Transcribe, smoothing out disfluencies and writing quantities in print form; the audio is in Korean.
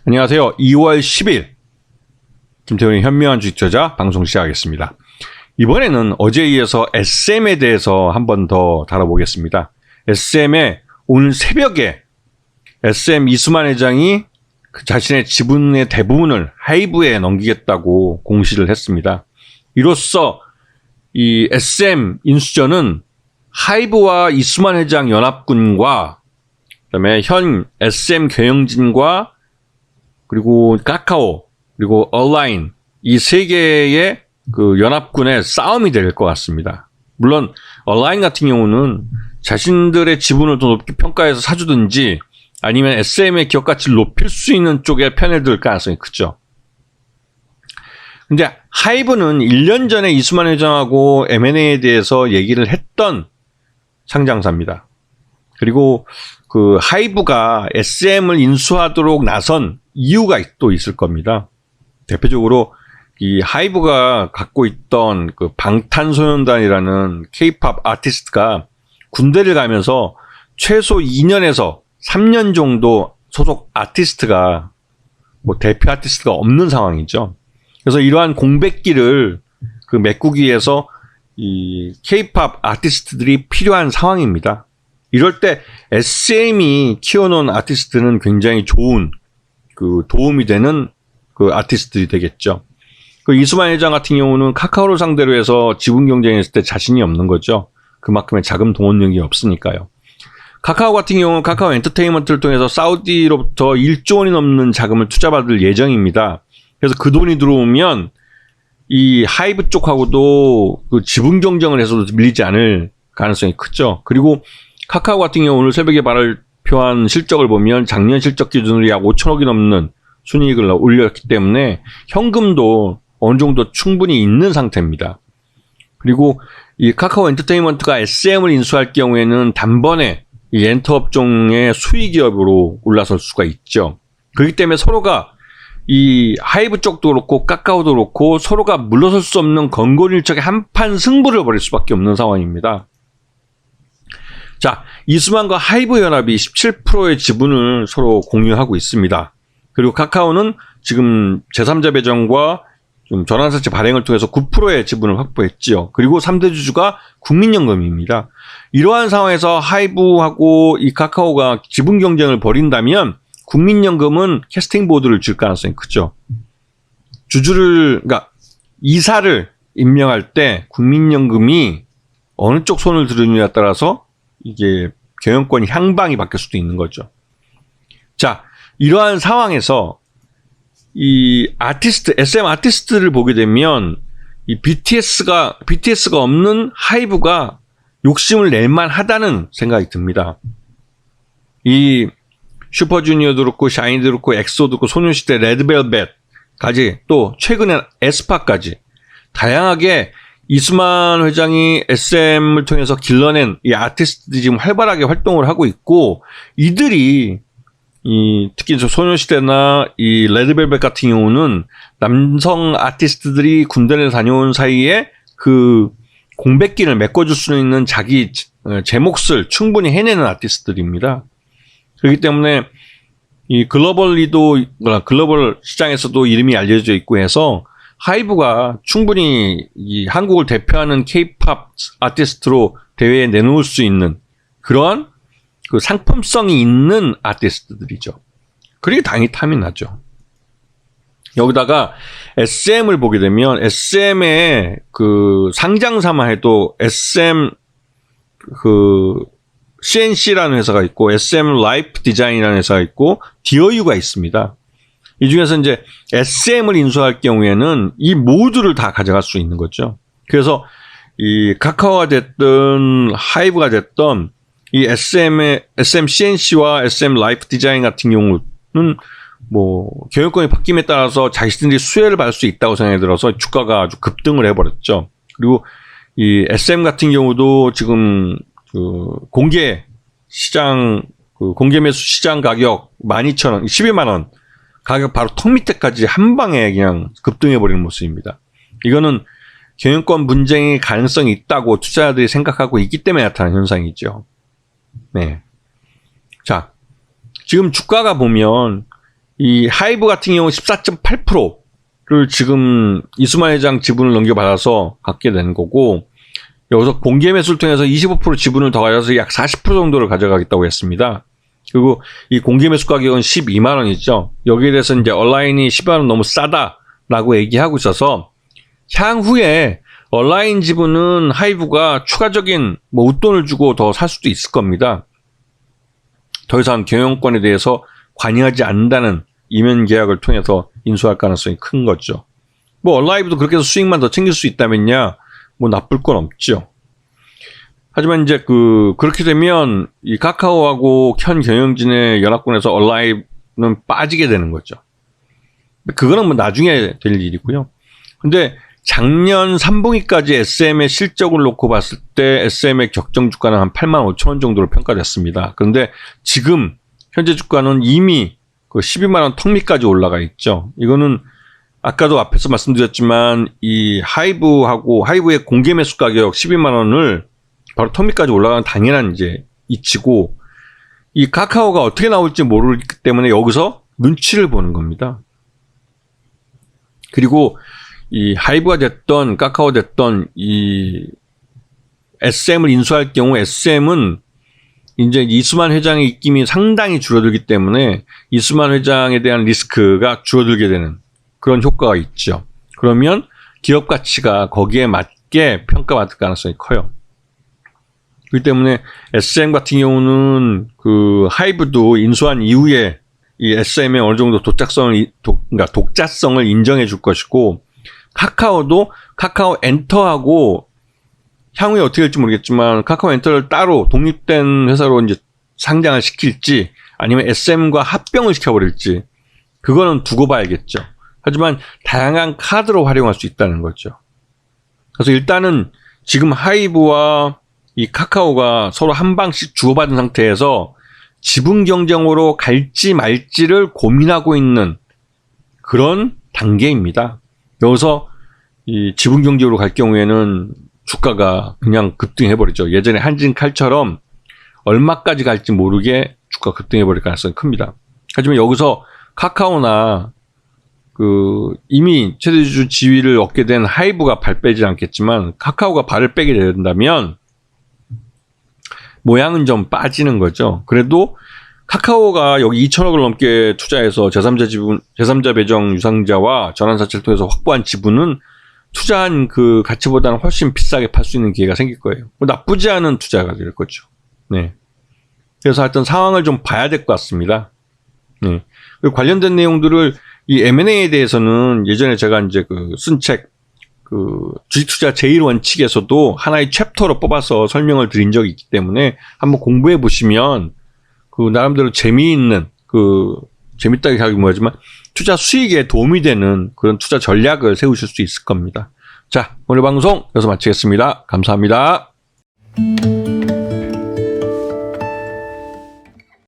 안녕하세요. 2월 10일 김태훈의 현명한 주식 투자 방송 시작하겠습니다. 이번에는 어제에 이어서 SM에 대해서 한 번 더 다뤄보겠습니다. SM에 오늘 새벽에 SM 이수만 회장이 자신의 지분의 대부분을 하이브에 넘기겠다고 공시를 했습니다. 이로써 이 SM 인수전은 하이브와 이수만 회장 연합군과 그다음에 현 SM 경영진과 그리고 카카오 그리고 얼라인 이 세 개의 그 연합군의 싸움이 될 것 같습니다. 물론 얼라인 같은 경우는 자신들의 지분을 더 높게 평가해서 사주든지 아니면 SM의 기업 가치를 높일 수 있는 쪽에 편에 들 가능성이 크죠. 근데 하이브는 1년 전에 이수만 회장하고 M&A에 대해서 얘기를 했던 상장사입니다. 그리고 그 하이브가 SM을 인수하도록 나선 이유가 또 있을 겁니다. 대표적으로 이 하이브가 갖고 있던 그 방탄소년단이라는 K-팝 아티스트가 군대를 가면서 최소 2년에서 3년 정도 소속 아티스트가 뭐 대표 아티스트가 없는 상황이죠. 그래서 이러한 공백기를 그 메꾸기 위해서 이 K-팝 아티스트들이 필요한 상황입니다. 이럴 때 SM이 키워놓은 아티스트는 굉장히 좋은 그 도움이 되는 그 아티스트들이 되겠죠. 그 이수만 회장 같은 경우는 카카오를 상대로 해서 지분 경쟁했을 때 자신이 없는 거죠. 그만큼의 자금 동원력이 없으니까요. 카카오 같은 경우는 카카오 엔터테인먼트를 통해서 사우디로부터 1조 원이 넘는 자금을 투자받을 예정입니다. 그래서 그 돈이 들어오면 이 하이브 쪽하고도 그 지분 경쟁을 해서도 밀리지 않을 가능성이 크죠. 그리고 카카오 같은 경우 오늘 새벽에 발표한 실적을 보면 작년 실적 기준으로 약 5천억이 넘는 순이익을 올렸기 때문에 현금도 어느 정도 충분히 있는 상태입니다. 그리고 이 카카오 엔터테인먼트가 SM을 인수할 경우에는 단번에 이 엔터 업종의 수익 기업으로 올라설 수가 있죠. 그렇기 때문에 서로가 이 하이브 쪽도 그렇고 카카오도 그렇고 서로가 물러설 수 없는 건골일척의 한판 승부를 벌일 수밖에 없는 상황입니다. 자, 이수만과 하이브 연합이 17%의 지분을 서로 공유하고 있습니다. 그리고 카카오는 지금 제3자 배정과 좀 전환사채 발행을 통해서 9%의 지분을 확보했지요. 그리고 3대 주주가 국민연금입니다. 이러한 상황에서 하이브하고 이 카카오가 지분 경쟁을 벌인다면 국민연금은 캐스팅 보드를 줄 가능성이 크죠. 그러니까 이사를 임명할 때 국민연금이 어느 쪽 손을 들느냐에 따라서 이게 경영권이 향방이 바뀔 수도 있는 거죠. 자, 이러한 상황에서 이 아티스트, SM 아티스트를 보게 되면 이 BTS가 없는 하이브가 욕심을 낼만 하다는 생각이 듭니다. 이 슈퍼주니어도 그렇고 샤이니도 그렇고 엑소도 그렇고 소녀시대 레드벨벳까지 또 최근에 에스파까지 다양하게 이수만 회장이 SM을 통해서 길러낸 이 아티스트들이 지금 활발하게 활동을 하고 있고 이들이 특히 소녀시대나 이 레드벨벳 같은 경우는 남성 아티스트들이 군대를 다녀온 사이에 그 공백기를 메꿔줄 수 있는 자기 제 몫을 충분히 해내는 아티스트들입니다. 그렇기 때문에 이 글로벌 시장에서도 이름이 알려져 있고 해서 하이브가 충분히 이 한국을 대표하는 K-팝 아티스트로 대회에 내놓을 수 있는 그러한 그 상품성이 있는 아티스트들이죠. 그게 당연히 탐이 나죠. 여기다가 SM을 보게 되면 SM의 그 상장사만 해도 SM 그 CNC라는 회사가 있고 SM 라이프 디자인이라는 회사가 있고 DOU가 있습니다. 이 중에서 이제 SM을 인수할 경우에는 이 모두를 다 가져갈 수 있는 거죠. 그래서 이 카카오가 됐든 하이브가 됐든 이 SM CNC와 SM 라이프 디자인 같은 경우는 뭐 경영권이 바뀜에 따라서 자신들이 수혜를 받을 수 있다고 생각이 들어서 주가가 아주 급등을 해버렸죠. 그리고 이 SM 같은 경우도 지금 그 공개 매수 시장 가격 12,000원, 12만 원 가격 바로 턱 밑에까지 한 방에 그냥 급등해버리는 모습입니다. 이거는 경영권 분쟁의 가능성이 있다고 투자자들이 생각하고 있기 때문에 나타난 현상이죠. 네. 자, 지금 주가가 보면 이 하이브 같은 경우 14.8%를 지금 이수만 회장 지분을 넘겨받아서 갖게 된 거고, 여기서 공개 매수를 통해서 25% 지분을 더 가져서 약 40% 정도를 가져가겠다고 했습니다. 그리고 이 공개 매수 가격은 12만 원이죠. 여기에 대해서 이제 얼라인이 10만 원 너무 싸다라고 얘기하고 있어서 향후에 얼라인 지분은 하이브가 추가적인 웃돈을 주고 더 살 수도 있을 겁니다. 더 이상 경영권에 대해서 관여하지 않는다는 이면 계약을 통해서 인수할 가능성이 큰 거죠. 얼라이브도 그렇게 해서 수익만 더 챙길 수 있다면야 나쁠 건 없죠. 하지만 이제 그렇게 되면 이 카카오하고 현 경영진의 연합군에서 얼라이브는 빠지게 되는 거죠. 그거는 나중에 될 일이고요. 근데 작년 3분기까지 SM의 실적을 놓고 봤을 때 SM의 적정 주가는 한 8만 5천 원 정도로 평가됐습니다. 그런데 지금 현재 주가는 이미 12만 원 턱 밑까지 올라가 있죠. 이거는 아까도 앞에서 말씀드렸지만 이 하이브의 공개 매수 가격 12만 원을 바로 턱 밑까지 올라가는 당연한 이제 이치고, 이 카카오가 어떻게 나올지 모르기 때문에 여기서 눈치를 보는 겁니다. 그리고 이 하이브가 됐던 카카오 됐던 이 SM을 인수할 경우 SM은 이제 이수만 회장의 입김이 상당히 줄어들기 때문에 이수만 회장에 대한 리스크가 줄어들게 되는 그런 효과가 있죠. 그러면 기업 가치가 거기에 맞게 평가받을 가능성이 커요. 그렇기 때문에 SM 같은 경우는 하이브도 인수한 이후에 이 SM의 어느 정도 독자성을 인정해 줄 것이고, 카카오도 카카오 엔터하고 향후에 어떻게 될지 모르겠지만 카카오 엔터를 따로 독립된 회사로 이제 상장을 시킬지 아니면 SM과 합병을 시켜버릴지 그거는 두고 봐야겠죠. 하지만 다양한 카드로 활용할 수 있다는 거죠. 그래서 일단은 지금 하이브와 이 카카오가 서로 한 방씩 주고받은 상태에서 지분 경쟁으로 갈지 말지를 고민하고 있는 그런 단계입니다. 여기서 이 지분 경쟁으로 갈 경우에는 주가가 그냥 급등해버리죠. 예전에 한진칼처럼 얼마까지 갈지 모르게 주가 급등해버릴 가능성이 큽니다. 하지만 여기서 카카오나 이미 최대주주 지위를 얻게 된 하이브가 발 빼지 않겠지만 카카오가 발을 빼게 된다면 모양은 좀 빠지는 거죠. 그래도 카카오가 여기 2천억을 넘게 투자해서 제3자 배정 유상자와 전환사채를 통해서 확보한 지분은 투자한 그 가치보다는 훨씬 비싸게 팔 수 있는 기회가 생길 거예요. 나쁘지 않은 투자가 될 거죠. 네. 그래서 하여튼 상황을 좀 봐야 될 것 같습니다. 네. 그리고 관련된 내용들을 이 M&A에 대해서는 예전에 제가 이제 쓴 책, 주식투자 제1원칙에서도 하나의 챕터로 뽑아서 설명을 드린 적이 있기 때문에 한번 공부해 보시면 나름대로 재미있는, 재밌다고 하긴 뭐하지만 투자 수익에 도움이 되는 그런 투자 전략을 세우실 수 있을 겁니다. 자, 오늘 방송 여기서 마치겠습니다. 감사합니다.